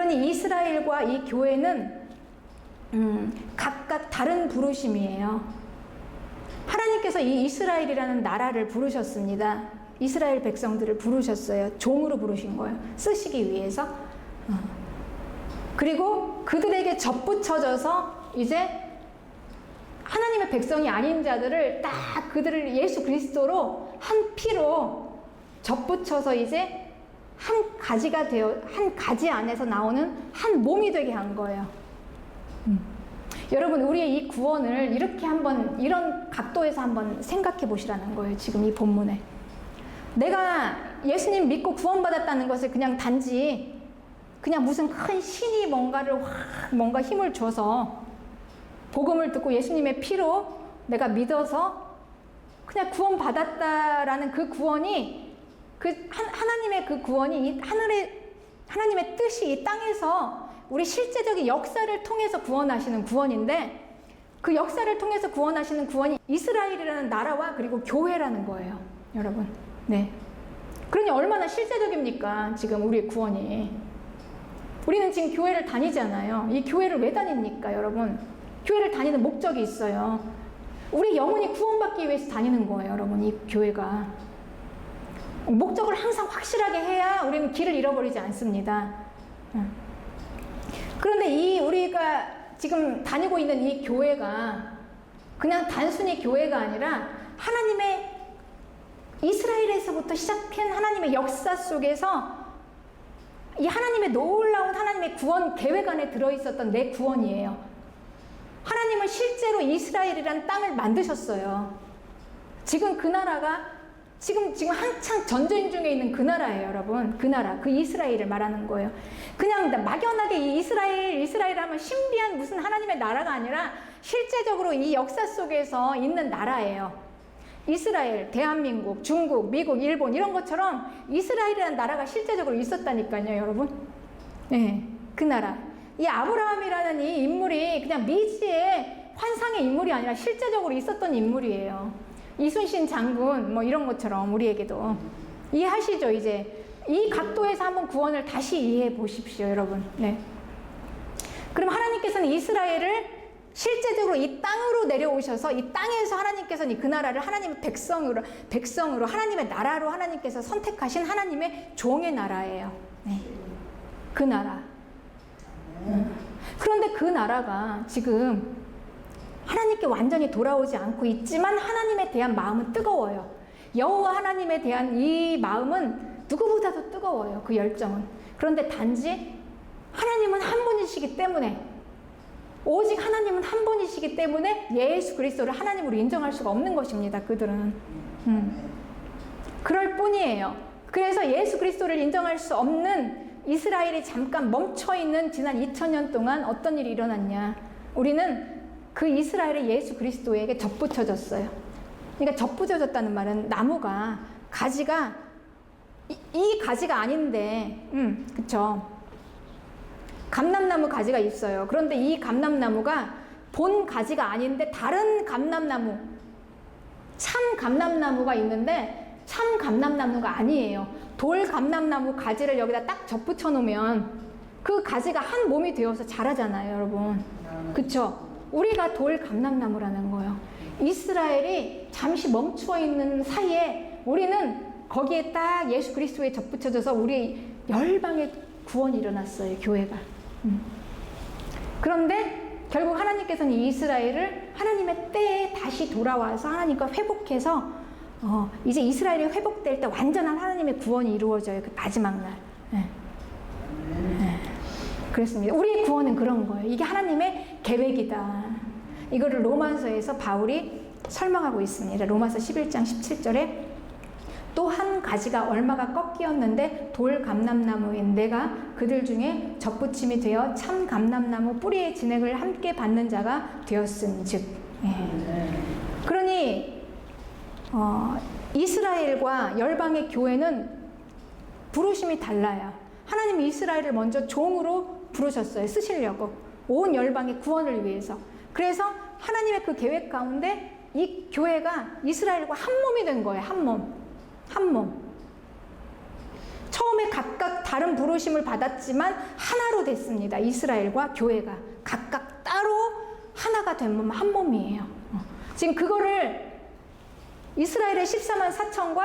그러니 이스라엘과 이 교회는 각각 다른 부르심이에요. 하나님께서 이 이스라엘이라는 나라를 부르셨습니다. 이스라엘 백성들을 부르셨어요. 종으로 부르신 거예요. 쓰시기 위해서. 그리고 그들에게 접붙여져서 이제 하나님의 백성이 아닌 자들을 딱 그들을 예수 그리스도로 한 피로 접붙여서 이제 한 가지가 되어, 한 가지 안에서 나오는 한 몸이 되게 한 거예요. 여러분, 우리의 이 구원을 이렇게 한번, 이런 각도에서 한번 생각해 보시라는 거예요. 지금 이 본문에. 내가 예수님 믿고 구원받았다는 것을 그냥 단지, 그냥 무슨 큰 신이 뭔가를 뭔가 힘을 줘서 복음을 듣고 예수님의 피로 내가 믿어서 그냥 구원받았다라는 그 구원이, 하나님의 그 구원이 이 하나님의 뜻이 이 땅에서 우리 실제적인 역사를 통해서 구원하시는 구원인데, 그 역사를 통해서 구원하시는 구원이 이스라엘이라는 나라와 그리고 교회라는 거예요, 여러분. 네. 그러니 얼마나 실제적입니까, 지금 우리의 구원이. 우리는 지금 교회를 다니잖아요. 이 교회를 왜 다닙니까, 여러분? 교회를 다니는 목적이 있어요. 우리 영혼이 구원받기 위해서 다니는 거예요, 여러분. 이 교회가. 목적을 항상 확실하게 해야 우리는 길을 잃어버리지 않습니다. 그런데 우리가 지금 다니고 있는 이 교회가 그냥 단순히 교회가 아니라 하나님의, 이스라엘에서부터 시작한 하나님의 역사 속에서 이 하나님의 놀라운 하나님의 구원 계획 안에 들어있었던 내 구원이에요. 하나님은 실제로 이스라엘이라는 땅을 만드셨어요. 지금 그 나라가 지금 한창 전쟁 중에 있는 그 나라예요, 여러분. 그 나라, 그 이스라엘을 말하는 거예요. 그냥 막연하게 이 이스라엘 하면 신비한 무슨 하나님의 나라가 아니라 실제적으로 이 역사 속에서 있는 나라예요. 이스라엘, 대한민국, 중국, 미국, 일본 이런 것처럼 이스라엘이라는 나라가 실제적으로 있었다니까요, 여러분. 네, 그 나라. 이 아브라함이라는 이 인물이 그냥 미지의 환상의 인물이 아니라 실제적으로 있었던 인물이에요. 이순신 장군 뭐 이런 것처럼 우리에게도. 이해하시죠? 이제 이 각도에서 한번 구원을 다시 이해해 보십시오, 여러분. 네. 그럼 하나님께서는 이스라엘을 실제적으로 이 땅으로 내려오셔서 이 땅에서 하나님께서는 그 나라를 하나님의 백성으로 하나님의 나라로 하나님께서 선택하신 하나님의 종의 나라예요. 네. 그 나라. 그런데 그 나라가 지금 하나님께 완전히 돌아오지 않고 있지만 하나님에 대한 마음은 뜨거워요. 여호와 하나님에 대한 이 마음은 누구보다도 뜨거워요, 그 열정은. 그런데 단지 하나님은 한 분이시기 때문에, 오직 하나님은 한 분이시기 때문에 예수 그리스도를 하나님으로 인정할 수가 없는 것입니다, 그들은. 그럴 뿐이에요. 그래서 예수 그리스도를 인정할 수 없는 이스라엘이 잠깐 멈춰있는 지난 2000년 동안 어떤 일이 일어났냐. 우리는 그 이스라엘의 예수 그리스도에게 접붙여졌어요. 그러니까 접붙여졌다는 말은 나무가, 가지가, 이 가지가 아닌데, 그쵸. 감람나무 가지가 있어요. 그런데 이 감람나무가 본 가지가 아닌데 다른 감람나무, 참 감람나무가 있는데 참 감람나무가 아니에요. 돌 감람나무 가지를 여기다 딱 접붙여 놓으면 그 가지가 한 몸이 되어서 자라잖아요, 여러분. 그쵸? 우리가 돌 감람나무라는 거예요. 이스라엘이 잠시 멈추어 있는 사이에 우리는 거기에 딱 예수 그리스도에 접붙여져서 우리 열방의 구원이 일어났어요, 교회가. 그런데 결국 하나님께서는 이 이스라엘을 하나님의 때에 다시 돌아와서 하나님과 회복해서 이제 이스라엘이 회복될 때 완전한 하나님의 구원이 이루어져요, 그 마지막 날. 네. 네. 그렇습니다. 우리의 구원은 그런 거예요. 이게 하나님의 계획이다. 이거를 로마서에서 바울이 설명하고 있습니다. 로마서 11장 17절에 또 한 가지가 얼마가 꺾이었는데 돌 감람나무인 내가 그들 중에 접붙임이 되어 참 감람나무 뿌리의 진액을 함께 받는 자가 되었은즉. 그러니 이스라엘과 열방의 교회는 부르심이 달라요. 하나님이 이스라엘을 먼저 종으로 부르셨어요. 쓰시려고. 온 열방의 구원을 위해서. 그래서 하나님의 그 계획 가운데 이 교회가 이스라엘과 한 몸이 된 거예요. 한 몸. 한 몸. 처음에 각각 다른 부르심을 받았지만 하나로 됐습니다. 이스라엘과 교회가 각각 따로 하나가 된 몸, 한 몸이에요. 지금 그거를 이스라엘의 14만 4천과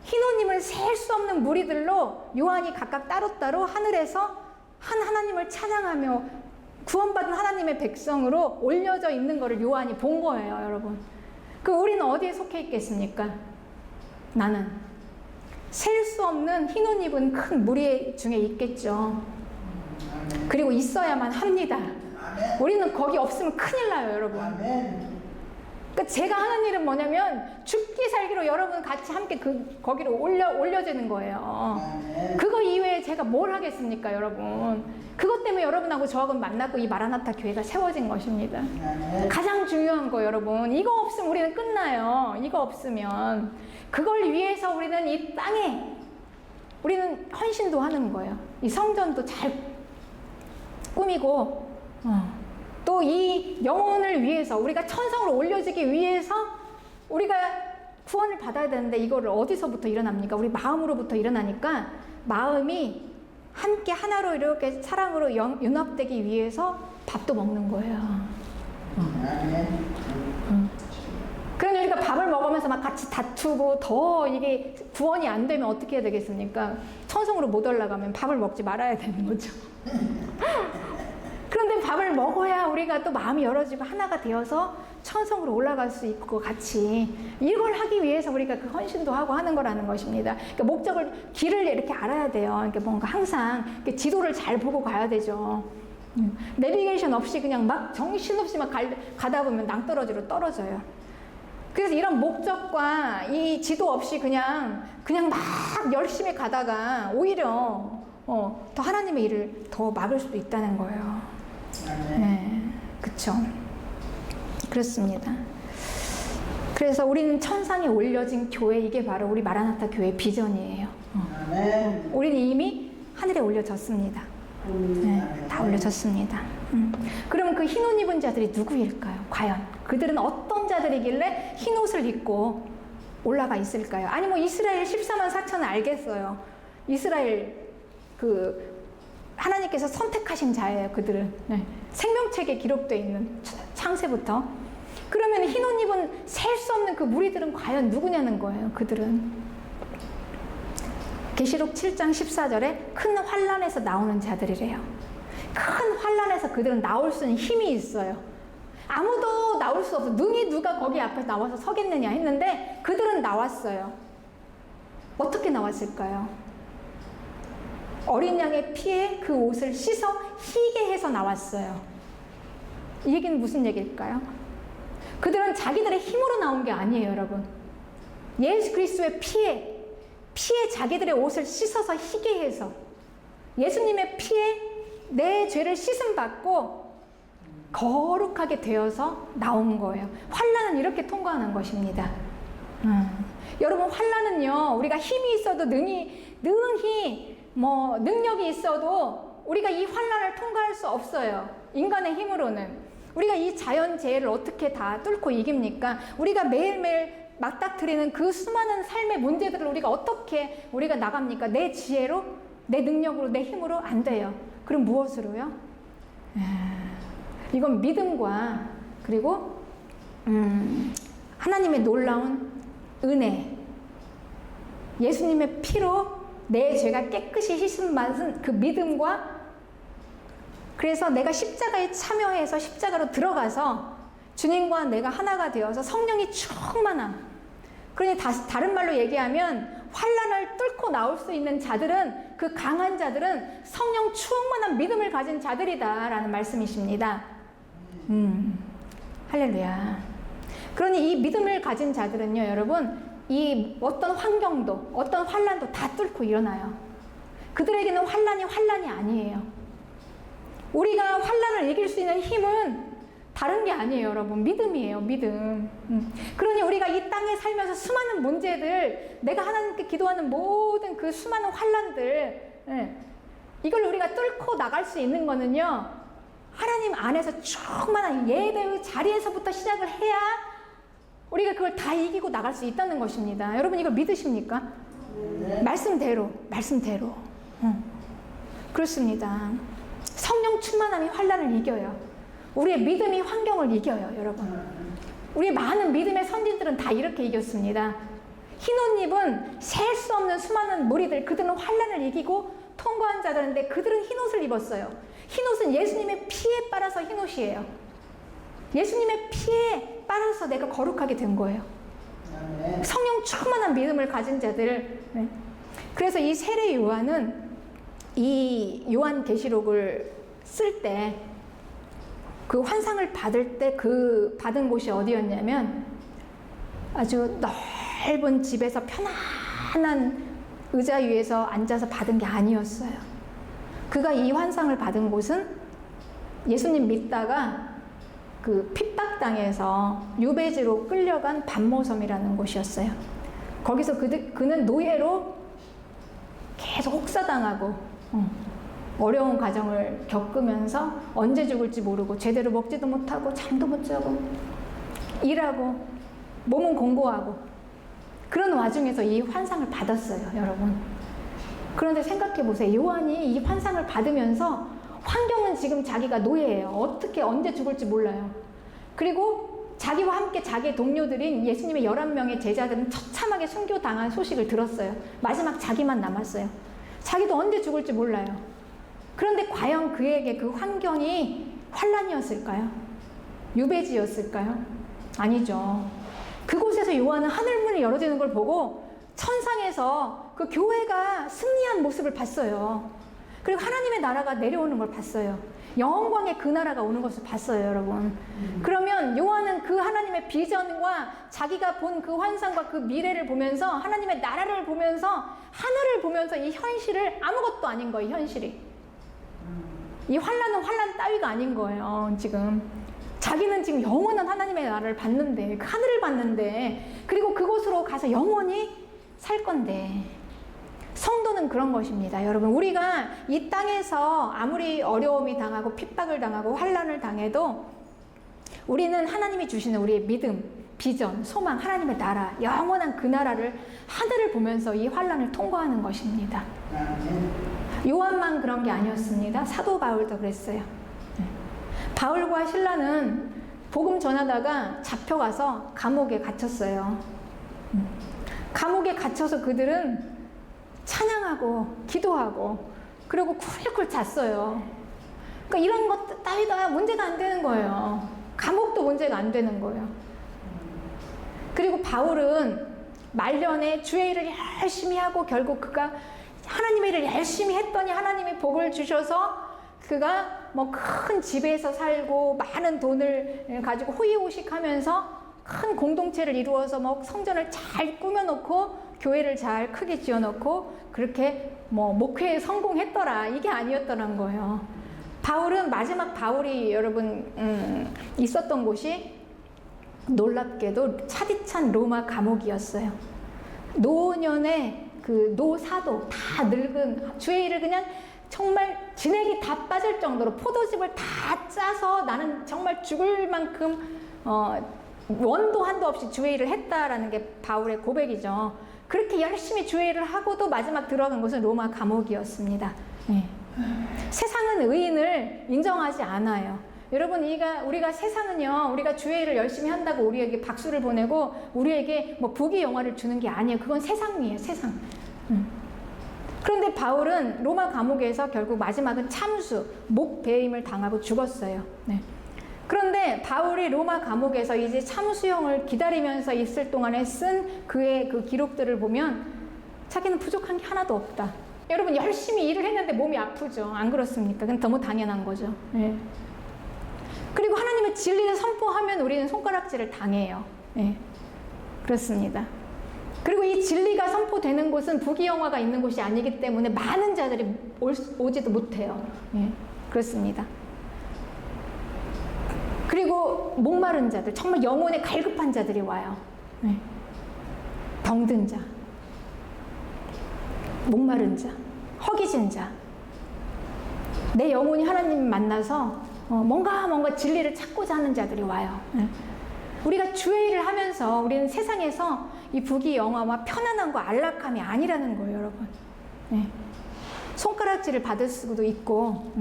희노님을 셀 수 없는 무리들로 요한이 각각 따로따로 하늘에서 한 하나님을 찬양하며 구원받은 하나님의 백성으로 올려져 있는 것을 요한이 본 거예요, 여러분. 그 우리는 어디에 속해 있겠습니까? 나는 셀 수 없는 흰옷 입은 큰 무리 중에 있겠죠. 그리고 있어야만 합니다. 우리는 거기 없으면 큰일 나요, 여러분. 그러니까 제가 하는 일은 뭐냐면 죽기 살기로 여러분 같이 함께 거기로 올려지는 거예요. 그거 이외에 제가 뭘 하겠습니까, 여러분? 그것 때문에 여러분하고 저하고 만나고 이 마라나타 교회가 세워진 것입니다. 가장 중요한 거, 여러분. 이거 없으면 우리는 끝나요. 이거 없으면. 그걸 위해서 우리는 이 땅에 우리는 헌신도 하는 거예요. 이 성전도 잘 꾸미고 또 이 영혼을 위해서 우리가 천성으로 올려지기 위해서 우리가 구원을 받아야 되는데 이거를 어디서부터 일어납니까? 우리 마음으로부터 일어나니까 마음이 함께 하나로 이렇게 사랑으로 융합되기 위해서 밥도 먹는 거예요. 그러니 우리가 밥을 먹으면서 막 같이 다투고 더 이게 구원이 안 되면 어떻게 해야 되겠습니까? 천성으로 못 올라가면 밥을 먹지 말아야 되는 거죠. 그런데 밥을 먹어야 우리가 또 마음이 열어지고 하나가 되어서 천성으로 올라갈 수 있고 같이 이걸 하기 위해서 우리가 그 헌신도 하고 하는 거라는 것입니다. 그러니까 목적을, 길을 이렇게 알아야 돼요. 그러니까 뭔가 항상 지도를 잘 보고 가야 되죠. 내비게이션 없이 그냥 막 정신없이 막 가다 보면 낭떠러지로 떨어져요. 그래서 이런 목적과 이 지도 없이 그냥 막 열심히 가다가 오히려 더 하나님의 일을 더 막을 수도 있다는 거예요. 네, 그렇죠. 그렇습니다. 그래서 우리는 천상에 올려진 교회, 이게 바로 우리 마라나타 교회의 비전이에요. 우리는 이미 하늘에 올려졌습니다. 네, 다 올려졌습니다. 그러면 그 흰옷 입은 자들이 누구일까요? 과연 그들은 어떤 자들이길래 흰옷을 입고 올라가 있을까요? 아니 뭐 이스라엘 14만 4천은 알겠어요. 이스라엘 하나님께서 선택하신 자예요. 그들은 생명책에 기록되어 있는 창세부터. 그러면 흰옷 입은 셀 수 없는 그 무리들은 과연 누구냐는 거예요. 그들은 계시록 7장 14절에 큰 환난에서 나오는 자들이래요. 큰 환난에서 그들은 나올 수 있는 힘이 있어요. 아무도 나올 수 없어. 능히 누가 거기 앞에 나와서 서겠느냐 했는데 그들은 나왔어요. 어떻게 나왔을까요? 어린 양의 피에 그 옷을 씻어 희게 해서 나왔어요. 이 얘기는 무슨 얘기일까요? 그들은 자기들의 힘으로 나온 게 아니에요, 여러분. 예수 그리스도의 피에 자기들의 옷을 씻어서 희게 해서 예수님의 피에 내 죄를 씻음 받고 거룩하게 되어서 나온 거예요. 환난은 이렇게 통과하는 것입니다. 여러분, 환난은요, 우리가 힘이 있어도 능히 뭐 능력이 있어도 우리가 이 환난을 통과할 수 없어요. 인간의 힘으로는. 우리가 이 자연재해를 어떻게 다 뚫고 이깁니까? 우리가 매일매일 맞닥뜨리는 그 수많은 삶의 문제들을 우리가 우리가 나갑니까? 내 지혜로, 내 능력으로, 내 힘으로 안 돼요. 그럼 무엇으로요? 이건 믿음과 그리고 하나님의 놀라운 은혜, 예수님의 피로 내 죄가 깨끗이 씻음 받은 그 믿음과, 그래서 내가 십자가에 참여해서 십자가로 들어가서 주님과 내가 하나가 되어서 성령이 충만함. 그러니 다른 말로 얘기하면 환난을 뚫고 나올 수 있는 자들은, 그 강한 자들은 성령 충만한 믿음을 가진 자들이다라는 말씀이십니다. 할렐루야. 그러니 이 믿음을 가진 자들은요, 여러분, 이 어떤 환경도, 어떤 환난도 다 뚫고 일어나요. 그들에게는 환난이 아니에요. 우리가 환난을 이길 수 있는 힘은 다른 게 아니에요, 여러분. 믿음이에요, 믿음. 그러니 우리가 이 땅에 살면서 수많은 문제들, 내가 하나님께 기도하는 모든 그 수많은 환난들, 이걸 우리가 뚫고 나갈 수 있는 거는요, 하나님 안에서 충만한 예배의 자리에서부터 시작을 해야 우리가 그걸 다 이기고 나갈 수 있다는 것입니다. 여러분, 이걸 믿으십니까? 말씀대로. 그렇습니다. 성령 충만함이 환난을 이겨요. 우리의 믿음이 환경을 이겨요, 여러분. 우리 많은 믿음의 선진들은 다 이렇게 이겼습니다. 흰 옷 입은 셀 수 없는 수많은 무리들, 그들은 환난을 이기고 통과한 자들인데 그들은 흰 옷을 입었어요. 흰 옷은 예수님의 피에 빨아서 흰 옷이에요. 예수님의 피에 빨아서 내가 거룩하게 된 거예요. 성령 충만한 믿음을 가진 자들. 그래서 이 세례 요한은 이 요한계시록을 쓸 때 그 환상을 받을 때 그 받은 곳이 어디였냐면 아주 넓은 집에서 편안한 의자 위에서 앉아서 받은 게 아니었어요. 그가 이 환상을 받은 곳은 예수님 믿다가 그 핍박당해서 유배지로 끌려간 반모섬이라는 곳이었어요. 거기서 그는 노예로 계속 혹사당하고 어려운 과정을 겪으면서 언제 죽을지 모르고 제대로 먹지도 못하고 잠도 못 자고 일하고 몸은 공고하고 그런 와중에서 이 환상을 받았어요, 여러분. 그런데 생각해 보세요. 요한이 이 환상을 받으면서 환경은 지금 자기가 노예예요. 어떻게 언제 죽을지 몰라요. 그리고 자기와 함께 자기의 동료들인 예수님의 11명의 제자들은 처참하게 순교당한 소식을 들었어요. 마지막 자기만 남았어요. 자기도 언제 죽을지 몰라요. 그런데 과연 그에게 그 환경이 환난이었을까요? 유배지였을까요? 아니죠. 그곳에서 요한은 하늘문이 열어지는 걸 보고 천상에서 그 교회가 승리한 모습을 봤어요. 그리고 하나님의 나라가 내려오는 걸 봤어요. 영광의 그 나라가 오는 것을 봤어요, 여러분. 그러면 요한은 그 하나님의 비전과 자기가 본 그 환상과 그 미래를 보면서 하나님의 나라를 보면서 하늘을 보면서 이 현실을 아무것도 아닌 거예요, 현실이. 이 환난은 환난 따위가 아닌 거예요, 지금. 자기는 지금 영원한 하나님의 나라를 봤는데, 그 하늘을 봤는데, 그리고 그곳으로 가서 영원히 살 건데. 성도는 그런 것입니다, 여러분. 우리가 이 땅에서 아무리 어려움이 당하고 핍박을 당하고 환난을 당해도 우리는 하나님이 주시는 우리의 믿음, 비전, 소망, 하나님의 나라, 영원한 그 나라를 하늘을 보면서 이 환난을 통과하는 것입니다. 요한만 그런 게 아니었습니다. 사도 바울도 그랬어요. 바울과 실라는 복음 전하다가 잡혀가서 감옥에 gat혔어요. 감옥에 갇혀서 그들은 찬양하고 기도하고 그리고 쿨쿨 잤어요. 그러니까 이런 것 따위다 문제가 안 되는 거예요. 감옥도 문제가 안 되는 거예요. 그리고 바울은 말년에 주의 일을 열심히 하고 결국 그가 하나님의 일을 열심히 했더니 하나님이 복을 주셔서 그가 뭐 큰 집에서 살고 많은 돈을 가지고 호의호식하면서 큰 공동체를 이루어서 뭐 성전을 잘 꾸며놓고 교회를 잘 크게 지어놓고 그렇게 뭐 목회에 성공했더라, 이게 아니었더란 거예요. 바울은 마지막 바울이 여러분 있었던 곳이 놀랍게도 차디찬 로마 감옥이었어요. 노년의 그 노사도 다 늙은 주의 일을 그냥 정말 진액이 다 빠질 정도로 포도즙을 다 짜서 나는 정말 죽을 만큼 원도 한도 없이 주의 일을 했다라는 게 바울의 고백이죠. 그렇게 열심히 주의 일을 하고도 마지막 들어간 곳은 로마 감옥이었습니다. 네. 세상은 의인을 인정하지 않아요. 여러분, 우리가 세상은요, 우리가 주의 일을 열심히 한다고 우리에게 박수를 보내고 우리에게 뭐 부귀 영화를 주는 게 아니에요. 그건 세상이에요, 세상. 그런데 바울은 로마 감옥에서 결국 마지막은 참수, 목배임을 당하고 죽었어요. 네. 그런데 바울이 로마 감옥에서 이제 참수형을 기다리면서 있을 동안에 쓴 그의 그 기록들을 보면 자기는 부족한 게 하나도 없다. 여러분, 열심히 일을 했는데 몸이 아프죠. 안 그렇습니까? 그건 너무 당연한 거죠. 네. 그리고 하나님의 진리를 선포하면 우리는 손가락질을 당해요. 네. 그렇습니다. 그리고 이 진리가 선포되는 곳은 부귀영화가 있는 곳이 아니기 때문에 많은 자들이 오지도 못해요. 네. 그렇습니다. 그리고 목마른 자들, 정말 영혼에 갈급한 자들이 와요. 네. 병든 자, 목마른 자, 허기진 자, 내 영혼이 하나님 만나서 뭔가 진리를 찾고자 하는 자들이 와요. 네. 우리가 주의 일을 하면서 우리는 세상에서 이 부귀영화와 편안함과 안락함이 아니라는 거예요, 여러분. 네. 손가락질을 받을 수도 있고,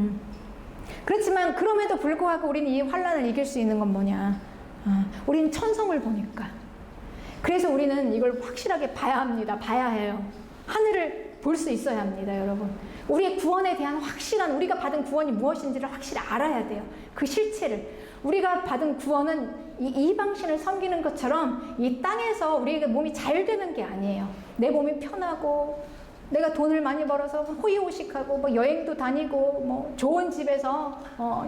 그렇지만 그럼에도 불구하고 우리는 이 환난을 이길 수 있는 건 뭐냐? 우리는 천성을 보니까. 그래서 우리는 이걸 확실하게 봐야 합니다. 봐야 해요. 하늘을 볼 수 있어야 합니다, 여러분. 우리의 구원에 대한 확실한, 우리가 받은 구원이 무엇인지를 확실히 알아야 돼요. 그 실체를. 우리가 받은 구원은 이 이방신을 섬기는 것처럼 이 땅에서 우리에게 몸이 잘 되는 게 아니에요. 내 몸이 편하고, 내가 돈을 많이 벌어서 호의호식하고, 뭐 여행도 다니고, 뭐 좋은 집에서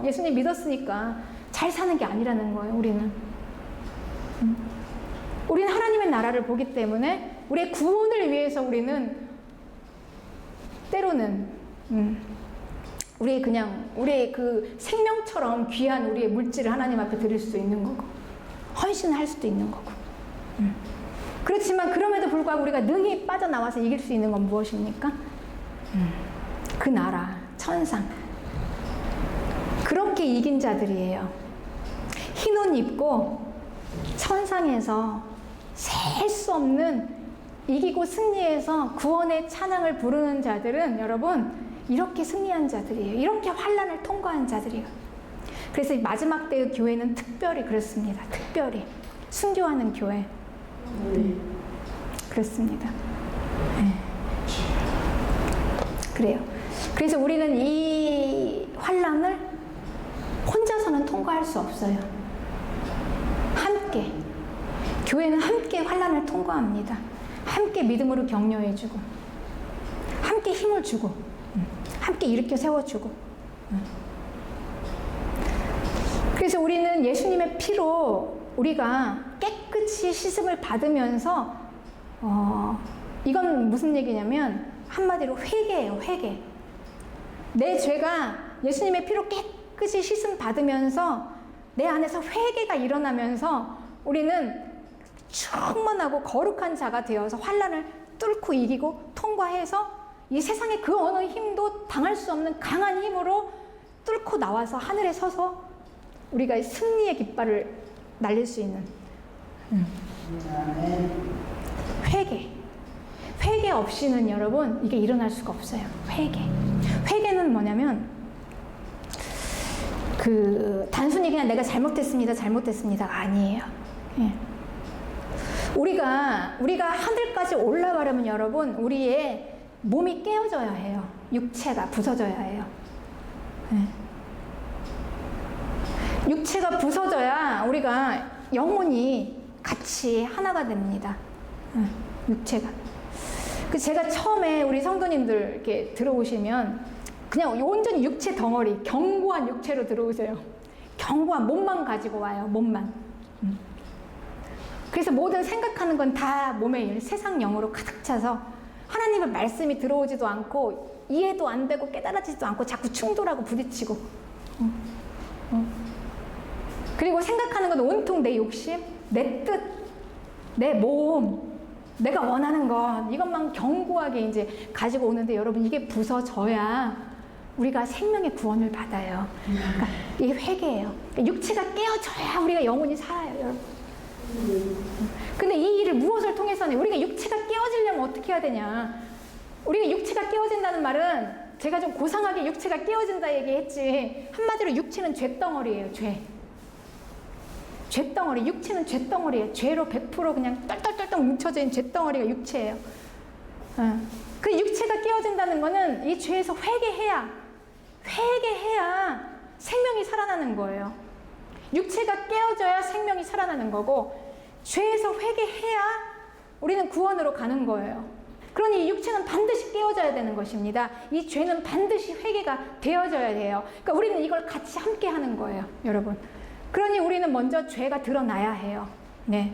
예수님 믿었으니까 잘 사는 게 아니라는 거예요, 우리는. 우리는 하나님의 나라를 보기 때문에 우리의 구원을 위해서 우리는 때로는 우리의 그 생명처럼 귀한 우리의 물질을 하나님 앞에 드릴 수 있는 거고, 헌신할 수도 있는 거고. 그렇지만 그럼에도 불구하고 우리가 능히 빠져나와서 이길 수 있는 건 무엇입니까? 그 나라, 천상. 그렇게 이긴 자들이에요. 흰 옷 입고 천상에서 셀 수 없는 이기고 승리해서 구원의 찬양을 부르는 자들은 여러분 이렇게 승리한 자들이에요. 이렇게 환난을 통과한 자들이에요. 그래서 마지막 때의 교회는 특별히 그렇습니다. 특별히 순교하는 교회. 그렇습니다. 네. 그래요. 그래서 우리는 이 환난을 혼자서는 통과할 수 없어요. 함께. 교회는 함께 환난을 통과합니다. 함께 믿음으로 격려해주고, 함께 힘을 주고, 함께 일으켜 세워주고. 그래서 우리는 예수님의 피로 우리가 깨끗이 씻음을 받으면서 이건 무슨 얘기냐면 한마디로 회개예요. 회개. 내 죄가 예수님의 피로 깨끗이 씻음 받으면서 내 안에서 회개가 일어나면서 우리는 충만하고 거룩한 자가 되어서 환난을 뚫고 이기고 통과해서 이 세상의 그 어느 힘도 당할 수 없는 강한 힘으로 뚫고 나와서 하늘에 서서 우리가 승리의 깃발을 날릴 수 있는 회개. 회개 없이는 여러분 이게 일어날 수가 없어요. 회개. 회개는 뭐냐면 단순히 그냥 내가 잘못됐습니다가 아니에요. 예. 우리가 하늘까지 올라가려면 여러분 우리의 몸이 깨어져야 해요. 육체가 부서져야 해요. 네. 육체가 부서져야 우리가 영혼이 같이 하나가 됩니다. 육체가. 제가 처음에 우리 성도님들 이렇게 들어오시면 그냥 온전히 육체 덩어리, 견고한 육체로 들어오세요. 견고한 몸만 가지고 와요. 몸만. 그래서 모든 생각하는 건 다 몸에 세상 영으로 가득 차서 하나님의 말씀이 들어오지도 않고 이해도 안 되고 깨달아지지도 않고 자꾸 충돌하고 부딪히고 그리고 생각하는 건 온통 내 욕심, 내 뜻, 내 몸, 내가 원하는 것 이것만 견고하게 이제 가지고 오는데 여러분 이게 부서져야 우리가 생명의 구원을 받아요. 그러니까 이게 회개예요. 육체가 깨어져야 우리가 영혼이 살아요, 여러분. 근데 이 일을 무엇을 통해서는 우리가 육체가 깨어지려면 어떻게 해야 되냐? 우리가 육체가 깨어진다는 말은 제가 좀 고상하게 육체가 깨어진다 얘기했지 한마디로 육체는 죄덩어리예요. 죄덩어리. 육체는 죄덩어리예요. 죄로 100% 그냥 떨떨떨떨 뭉쳐져 있는 죄덩어리가 육체예요. 그 육체가 깨어진다는 거는 이 죄에서 회개해야 생명이 살아나는 거예요. 육체가 깨어져야 생명이 살아나는 거고 죄에서 회개해야 우리는 구원으로 가는 거예요. 그러니 이 육체는 반드시 깨어져야 되는 것입니다. 이 죄는 반드시 회개가 되어져야 돼요. 그러니까 우리는 이걸 같이 함께 하는 거예요, 여러분. 그러니 우리는 먼저 죄가 드러나야 해요. 네.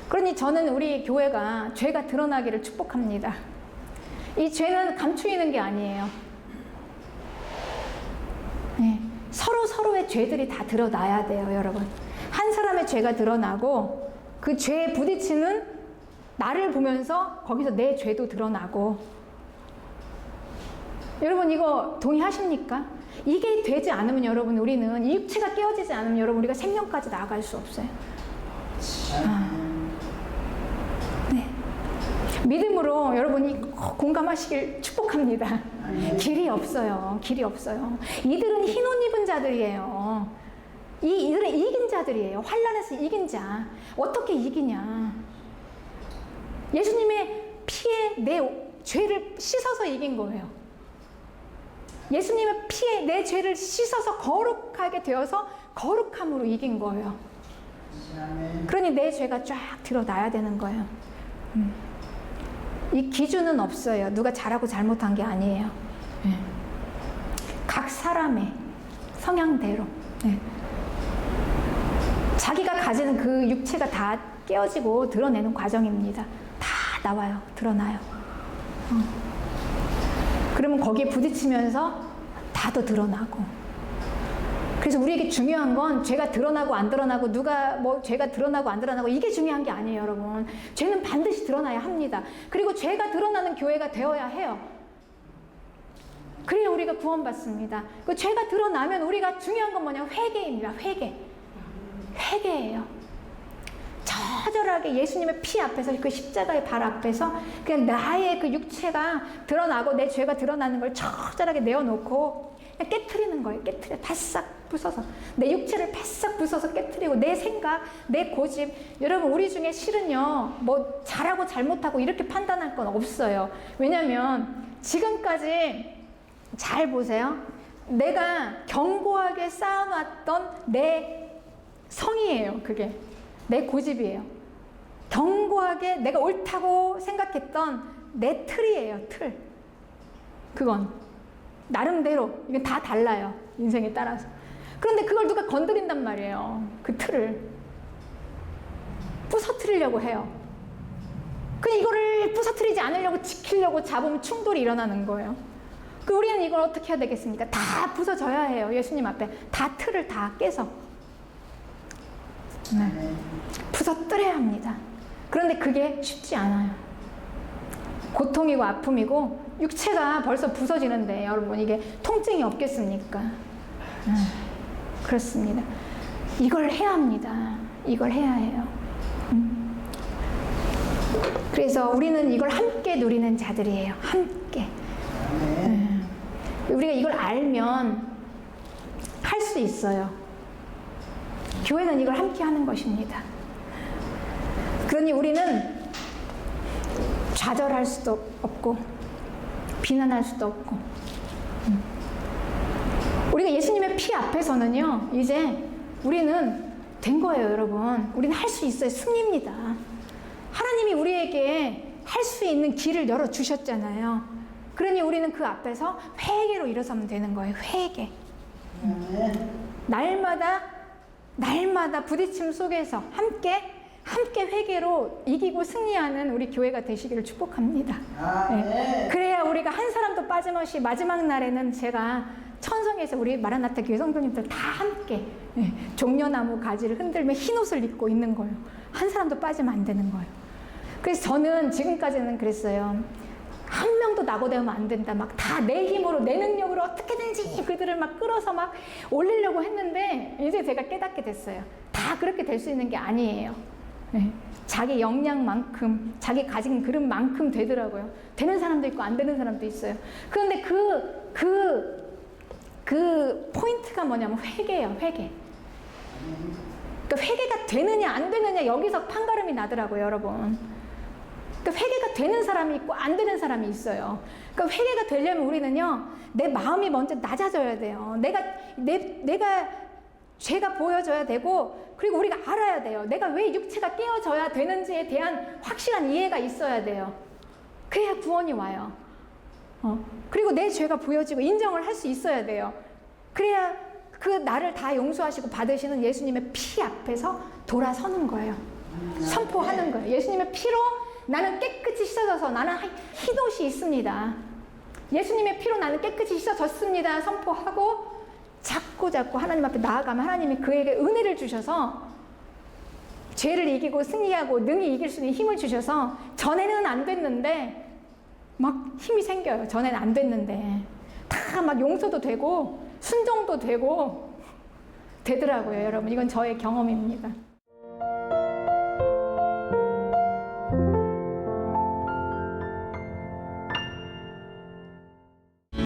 그러니 저는 우리 교회가 죄가 드러나기를 축복합니다. 이 죄는 감추이는 게 아니에요. 네. 서로의 죄들이 다 드러나야 돼요, 여러분. 한 사람의 죄가 드러나고 그 죄에 부딪히는 나를 보면서 거기서 내 죄도 드러나고. 여러분 이거 동의하십니까? 이게 되지 않으면 여러분 우리는 이 육체가 깨어지지 않으면 여러분 우리가 생명까지 나아갈 수 없어요. 믿음으로 여러분이 공감하시길 축복합니다. 길이 없어요. 길이 없어요. 이들은 흰 옷 입은 자들이에요. 이들은 이긴 자들이에요. 환난에서 이긴 자. 어떻게 이기냐? 예수님의 피에 내 죄를 씻어서 이긴 거예요. 예수님의 피에 내 죄를 씻어서 거룩하게 되어서 거룩함으로 이긴 거예요. 그러니 내 죄가 쫙 드러나야 되는 거예요. 이 기준은 없어요. 누가 잘하고 잘못한 게 아니에요. 각 사람의 성향대로 자기가 가지는 그 육체가 다 깨어지고 드러내는 과정입니다. 다 나와요. 드러나요. 그러면 거기에 부딪히면서 다도 드러나고. 그래서 우리에게 중요한 건 죄가 드러나고 안 드러나고 누가 뭐 죄가 드러나고 안 드러나고 이게 중요한 게 아니에요, 여러분. 죄는 반드시 드러나야 합니다. 그리고 죄가 드러나는 교회가 되어야 해요. 그래야 우리가 구원받습니다. 그 죄가 드러나면 우리가 중요한 건 뭐냐? 회개입니다. 회개예요. 처절하게 예수님의 피 앞에서 그 십자가의 발 앞에서 그냥 나의 그 육체가 드러나고 내 죄가 드러나는 걸 처절하게 내어놓고 그냥 깨트리는 거예요. 깨트려 바싹 부숴서 내 육체를 바싹 부숴서 깨트리고 내 생각, 내 고집. 여러분 우리 중에 실은요 뭐 잘하고 잘못하고 이렇게 판단할 건 없어요. 왜냐면 지금까지 잘 보세요. 내가 견고하게 쌓아놨던 내 성이에요. 그게 내 고집이에요. 견고하게 내가 옳다고 생각했던 내 틀이에요. 틀. 그건 나름대로 이게 다 달라요. 인생에 따라서. 그런데 그걸 누가 건드린단 말이에요. 그 틀을 부서뜨리려고 해요. 그 이거를 부서뜨리지 않으려고 지키려고 잡으면 충돌이 일어나는 거예요. 그 우리는 이걸 어떻게 해야 되겠습니까? 다 부서져야 해요. 예수님 앞에 다 틀을 다 깨서 부서뜨려야 합니다. 그런데 그게 쉽지 않아요. 고통이고 아픔이고 육체가 벌써 부서지는데 여러분 이게 통증이 없겠습니까? 그렇습니다. 이걸 해야 합니다. 이걸 해야 해요. 그래서 우리는 이걸 함께 누리는 자들이에요. 함께. 우리가 이걸 알면 할 수 있어요. 교회는 이걸 함께 하는 것입니다. 그러니 우리는 좌절할 수도 없고 비난할 수도 없고 우리가 예수님의 피 앞에서는요 이제 우리는 된 거예요. 여러분 우리는 할 수 있어요. 승리입니다. 하나님이 우리에게 할 수 있는 길을 열어주셨잖아요. 그러니 우리는 그 앞에서 회개로 일어서면 되는 거예요. 회개. 날마다 부딪힘 속에서 함께 회개로 이기고 승리하는 우리 교회가 되시기를 축복합니다. 네. 그래야 우리가 한 사람도 빠짐없이 마지막 날에는 제가 천성에서 우리 마라나타 교회 성도님들 다 함께 종려나무 가지를 흔들며 흰 옷을 입고 있는 거예요. 한 사람도 빠지면 안 되는 거예요. 그래서 저는 지금까지는 그랬어요. 한 명도 낙오되면 안 된다. 막 다 내 힘으로 내 능력으로 어떻게든지 그들을 막 끌어서 막 올리려고 했는데 이제 제가 깨닫게 됐어요. 다 그렇게 될 수 있는 게 아니에요. 네. 자기 역량만큼 자기 가진 그릇만큼 되더라고요. 되는 사람도 있고 안 되는 사람도 있어요. 그런데 그 포인트가 뭐냐면 회개예요. 회개. 그러니까 회개가 되느냐 안 되느냐 여기서 판가름이 나더라고요. 여러분. 그러니까 회개가 되는 사람이 있고 안 되는 사람이 있어요. 그러니까 회개가 되려면 우리는요 내 마음이 먼저 낮아져야 돼요. 내가 죄가 보여져야 되고 그리고 우리가 알아야 돼요. 내가 왜 육체가 깨어져야 되는지에 대한 확실한 이해가 있어야 돼요. 그래야 구원이 와요. 그리고 내 죄가 보여지고 인정을 할 수 있어야 돼요. 그래야 그 나를 다 용서하시고 받으시는 예수님의 피 앞에서 돌아서는 거예요. 선포하는 거예요. 예수님의 피로 나는 깨끗이 씻어져서 나는 흰옷이 있습니다. 예수님의 피로 나는 깨끗이 씻어졌습니다. 선포하고 자꾸 하나님 앞에 나아가면 하나님이 그에게 은혜를 주셔서 죄를 이기고 승리하고 능히 이길 수 있는 힘을 주셔서 전에는 안 됐는데 막 힘이 생겨요. 전에는 안 됐는데 다 막 용서도 되고 순종도 되고 되더라고요. 여러분 이건 저의 경험입니다.